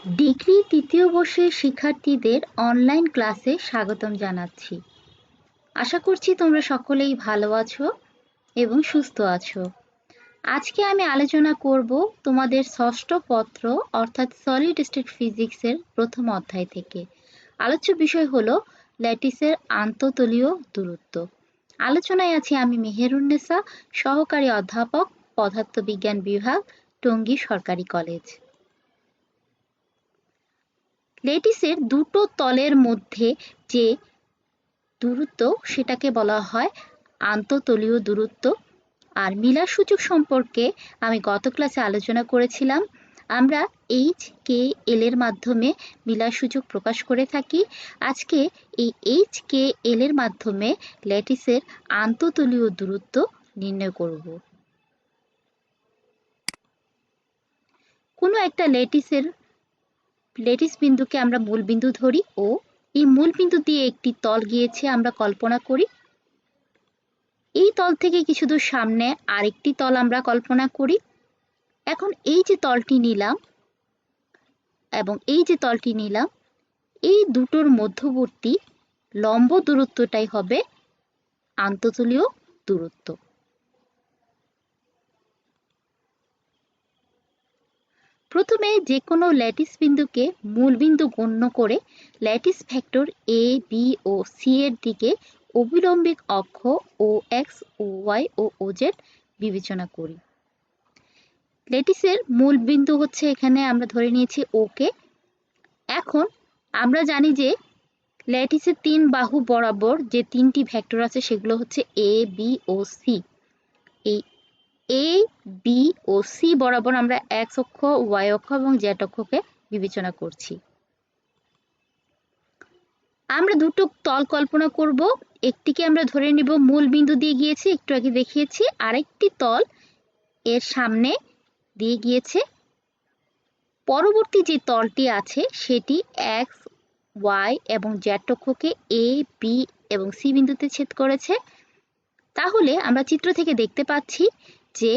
Degree তৃতীয় বর্ষের শিক্ষার্থীদের অনলাইন ক্লাসে স্বাগতম জানাচ্ছি। আশা করছি তোমরা সকলেই ভালো আছো এবং সুস্থ আছো। আজকে আমি আলোচনা করব তোমাদের ষষ্ঠ পত্র অর্থাৎ সলিড স্টেট ফিজিক্সের প্রথম অধ্যায় থেকে। আলোচ্য বিষয় হলো ল্যাটিসের আন্তঃতলীয় দূরত্ব। আলোচনায় আছি আমি মেহেরুন্নেসা, সহকারী অধ্যাপক, পদার্থবিজ্ঞান বিভাগ, টঙ্গী সরকারি কলেজ। ল্যাটিসের দুটো তলের মধ্যে যে দূরত্ব সেটাকে বলা হয় আন্তঃতলীয় দূরত্ব। আর মিলার সূচক সম্পর্কে আমি গত ক্লাসে আলোচনা করেছিলাম। আমরা এইচ কে এল এর মাধ্যমে মিলার সূচক প্রকাশ করে থাকি। আজকে এই এইচ কে এল এর মাধ্যমে ল্যাটিসের আন্তঃতলীয় দূরত্ব নির্ণয় করব। কোনো একটা ল্যাটিস বিন্দুকে আমরা মূলবিন্দু ধরি ও এই মূলবিন্দু দিয়ে একটি তল গিয়েছে আমরা কল্পনা করি। এই তল থেকে কিছু দূর সামনে আরেকটি তল আমরা কল্পনা করি। এখন এই যে তলটি নিলাম এবং এই যে তলটি নিলাম, এই দুটোর মধ্যবর্তী লম্ব দূরত্বটাই হবে আন্তঃতলীয় দূরত্ব। প্রথমে যে কোনো ল্যাটিস বিন্দুকে মূলবিন্দু গণ্য করে ল্যাটিস ভেক্টর এ, বি ও সি এর দিকে অবিলম্বিক অক্ষ ও এক্স ও ওয়াই ও ওজেড বিবেচনা করি। ল্যাটিসের মূলবিন্দু হচ্ছে এখানে আমরা ধরে নিয়েছি ওকে। এখন আমরা জানি যে ল্যাটিসের তিন বাহু বরাবর যে তিনটি ভেক্টর আছে সেগুলো হচ্ছে এ, বি ও সি। এই এ, বি ও সি বরাবর আমরা এক্স অক্ষ, ওয়াই অক্ষ এবং জেড অক্ষকে বিবেচনা করছি। আমরা দুটো তল কল্পনা করব। একটিকে আমরা ধরে নিব মূল বিন্দু দিয়ে গিয়েছে, একটু আগে দেখিয়েছি। আরেকটি তল এর সামনে দিয়ে গিয়েছে। পরবর্তী যে তলটি আছে সেটি এক্স, ওয়াই এবং জেড অক্ষকে এ, বি এবং সি বিন্দুতে ছেদ করেছে। তাহলে আমরা চিত্র থেকে দেখতে পাচ্ছি যে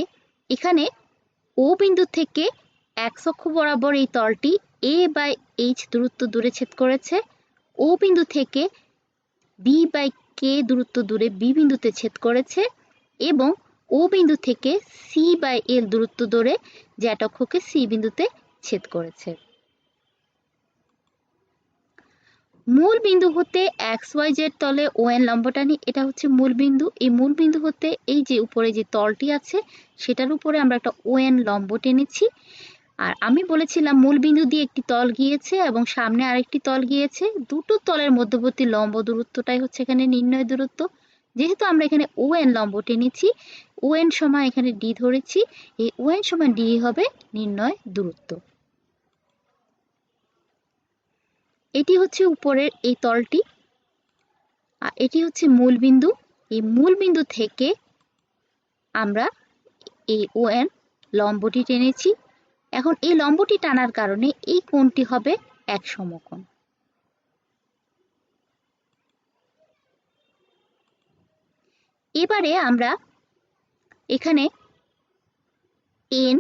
এখানে ও বিন্দু থেকে এক্স অক্ষ বরাবর এই তলটি এ বাই এইচ দূরত্ব দূরে ছেদ করেছে। ও বিন্দু থেকে বি বাই কে দূরত্ব দূরে বি বিন্দুতে ছেদ করেছে এবং ও বিন্দু থেকে সি বাই এল দূরত্ব দূরে জেড অক্ষকে সি বিন্দুতে ছেদ করেছে। মূল বিন্দু হতে এক্স ওয়াই জেড তলে ও এন লম্ব টানি, এটা হচ্ছে মূল বিন্দু। এই মূল বিন্দু হতে এই যে উপরে যে তলটি আছে সেটার উপরে আমরা একটা ও এন লম্ব টেনেছি। আর আমি বলেছিলাম মূল বিন্দু দিয়ে একটি তল গিয়েছে এবং সামনে আরেকটি তল গিয়েছে। দুটো তলের মধ্যবর্তী লম্ব দূরত্বটাই হচ্ছে এখানে নির্ণয় দূরত্ব। যেহেতু আমরা এখানে ও এন লম্ব টেনেছি, ও এন সমান এখানে ডি ধরেছি, এই ও এন সমান ডি হবে নির্ণয় দূরত্ব। এটি হচ্ছে উপরের এই তলটি আর এটি হচ্ছে মূল বিন্দু। এই মূল বিন্দু থেকে আমরা এই ও এন লম্বটি টেনেছি। এখন এই লম্বটি টানার কারণে এই কোণটি হবে এক সমকোণ। এবারে আমরা এখানে এন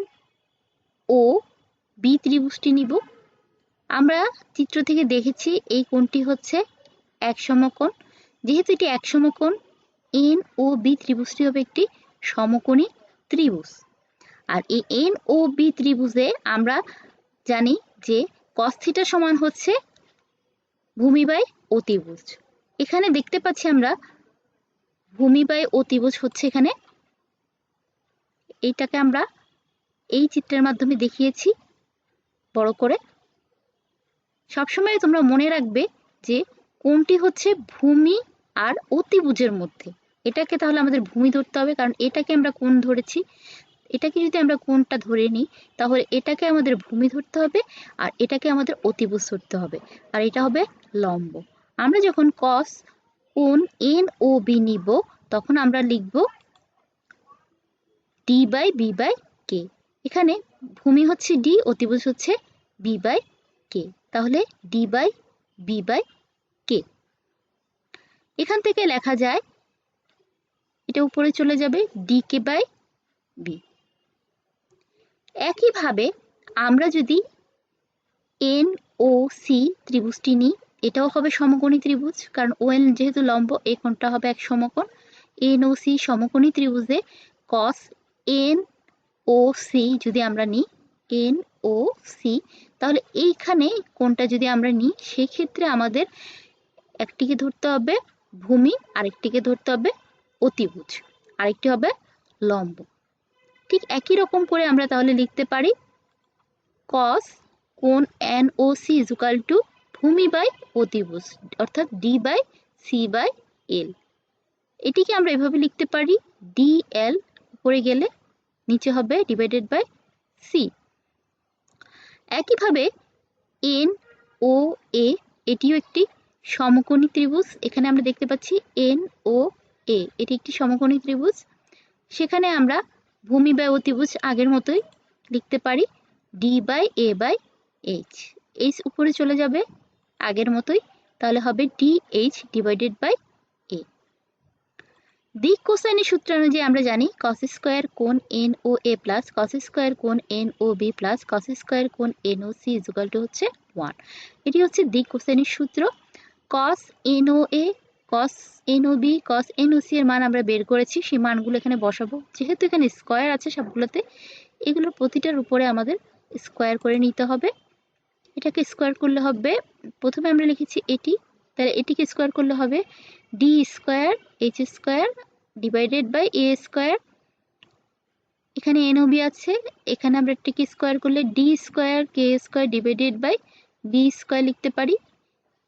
ও বি ত্রিভুজটি নিব। আমরা চিত্র থেকে দেখেছি এই কোণটি হচ্ছে এক সমকোণ। যেহেতু এটি এক সমকোণ, এন ও বি ত্রিভুজটি হবে একটি সমকোণী ত্রিভুজ। আর এই এন ও বি ত্রিভুজে আমরা জানি যে কস থিটা সমান হচ্ছে ভূমি বাই অতিভুজ। এখানে দেখতে পাচ্ছি আমরা ভূমি বাই অতিভুজ হচ্ছে এখানে, এইটাকে আমরা এই চিত্রের মাধ্যমে দেখিয়েছি বড় করে। সবসময় তোমরা মনে রাখবে যে কোণটি হচ্ছে ভূমি আর অতিভুজের মধ্যে। এটাকে তাহলে আমাদের ভূমি ধরতে হবে, কারণ এটাকে আমরা কোণ ধরেছি। এটাকে যদি আমরা কোণটা ধরে নিই তাহলে এটাকে আমাদের ভূমি ধরতে হবে আর এটাকে আমাদের অতিভুজ ধরতে হবে, আর এটা হবে লম্ব। আমরা যখন কস কোণ এন ও বি নিব তখন আমরা লিখব ডি বাই বি বাই কে। এখানে ভূমি হচ্ছে ডি, অতিভুজ হচ্ছে বি বাই কে, তাহলে ডি বাই বি বাই কে। এখান থেকে লেখা যায় এটা উপরে চলে যাবে ডি কে বাই বি। একইভাবে আমরা যদি এন ও সি ত্রিভুজটি নিই, এটাও হবে সমকোণী ত্রিভুজ, কারণ ওএন যেহেতু লম্ব এই কোণটা হবে এক সমকোণ। এন ও সি সমকোণী ত্রিভুজে কস এন ও সি যদি আমরা নিই, এন ও সি, তাহলে এইখানে কোণটা যদি আমরা নিই সেক্ষেত্রে আমাদের একটিকে ধরতে হবে ভূমি, আরেকটিকে ধরতে হবে অতিভুজ, আরেকটি হবে লম্ব। ঠিক একই রকম করে আমরা তাহলে লিখতে পারি কস কোণ N O C is equal to ভূমি বাই অতিভুজ, অর্থাৎ D by C by L. এটিকে আমরা এভাবে লিখতে পারি ডি এল উপরে গেলে নিচে হবে ডিভাইডেড বাই সি। একইভাবে এন ও এ, এটিও একটি সমকোণী ত্রিভুজ। এখানে আমরা দেখতে পাচ্ছি এন ও এ, এটি একটি সমকোণী ত্রিভুজ। সেখানে আমরা ভূমি বাই অতিভুজ আগের মতোই লিখতে পারি D by A by H. H উপরে চলে যাবে আগের মতোই, তাহলে হবে D H divided by A. দিক কোসাইনের সূত্র অনুযায়ী আমরা জানি কস স্কয়ার কোণ N O A plus cos square কোণ N O B plus cos square কোণ N O C is equal to হচ্ছে 1। এটি হচ্ছে দিক কোসাইনের সূত্র। Cos N O A, cos N O B, cos N O C এর মান আমরা বের করেছি, সেই মানগুলো এখানে বসাবো। যেহেতু এখানে স্কয়ার আছে সবগুলোতে, এগুলো প্রতিটার উপরে আমাদের স্কয়ার করে নিতে হবে। এটাকে স্কয়ার করলে হবে, প্রথমে আমরা লিখেছি এটি, তাহলে এটিকে স্কয়ার করলে হবে D square H square divided by A square. এখানে এন ও বি আছে, এখানে আমরা এটিকে স্কয়ার করলে ডি স্কয়ার কে square divided by B square লিখতে পারি।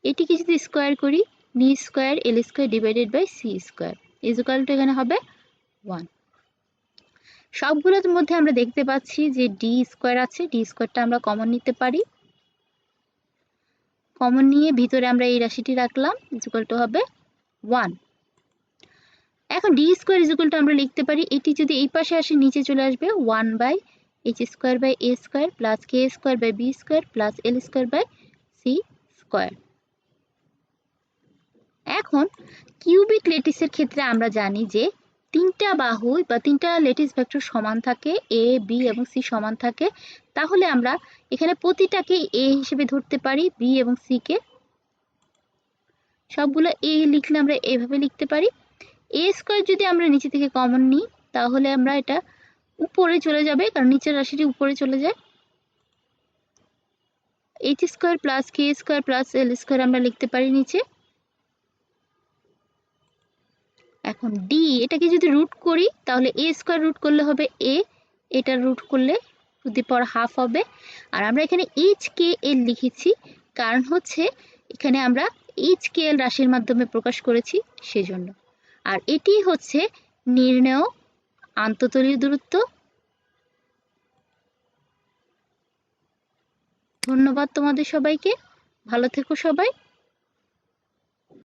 এটিকে যদি স্কয়ার করি B square L square divided by C square is equal to এখানে হবে 1। সবগুলোর মধ্যে আমরা দেখতে পাচ্ছি যে ডি স্কয়ার আছে, ডি স্কয়ারটা আমরা কমন নিতে পারি। কমন নিয়ে ভিতরে আমরা এই রাশিটি রাখলাম, ইজ ইকুয়াল টু হবে 1। এখন D square is equal two আমরা লিখতে পারি, এটি যদি এই পাশে আসে নিচে চলে আসবে 1 by h square by A square plus k square by B square plus l square by C square. এখন কিউবিক ল্যাটিসের ক্ষেত্রে আমরা জানি যে তিনটা বাহু বা তিনটা ল্যাটিস ভেক্টর সমান থাকে, এ বি এবং সি সমান থাকে। তাহলে আমরা এখানে প্রতিটাকে এ হিসেবে ধরতে পারি, বি এবং সি কে সবগুলো এ লিখলে আমরা এভাবে লিখতে পারি। এ স্কয়ার যদি আমরা নিচে থেকে কমন নিই তাহলে আমরা এটা উপরে চলে যাবে, কারণ নিচের রাশিটি উপরে চলে যায়। H square plus k square plus l square আমরা লিখতে পারি নিচে। এখন ডি, এটাকে যদি রুট করি তাহলে এ স্কয়ার রুট করলে হবে এ, এটা রুট করলে টু দি পাওয়ার হাফ হবে। আর আমরা এখানে এইচ কে এল লিখেছি, কারণ হচ্ছে এখানে আমরা এইচ কে এল রাশির মাধ্যমে প্রকাশ করেছি সেজন্য। আর এটি হচ্ছে নির্ণেয় আন্তঃতলীয় দূরত্ব। ধন্যবাদ তোমাদের সবাইকে, ভালো থেকো সবাই।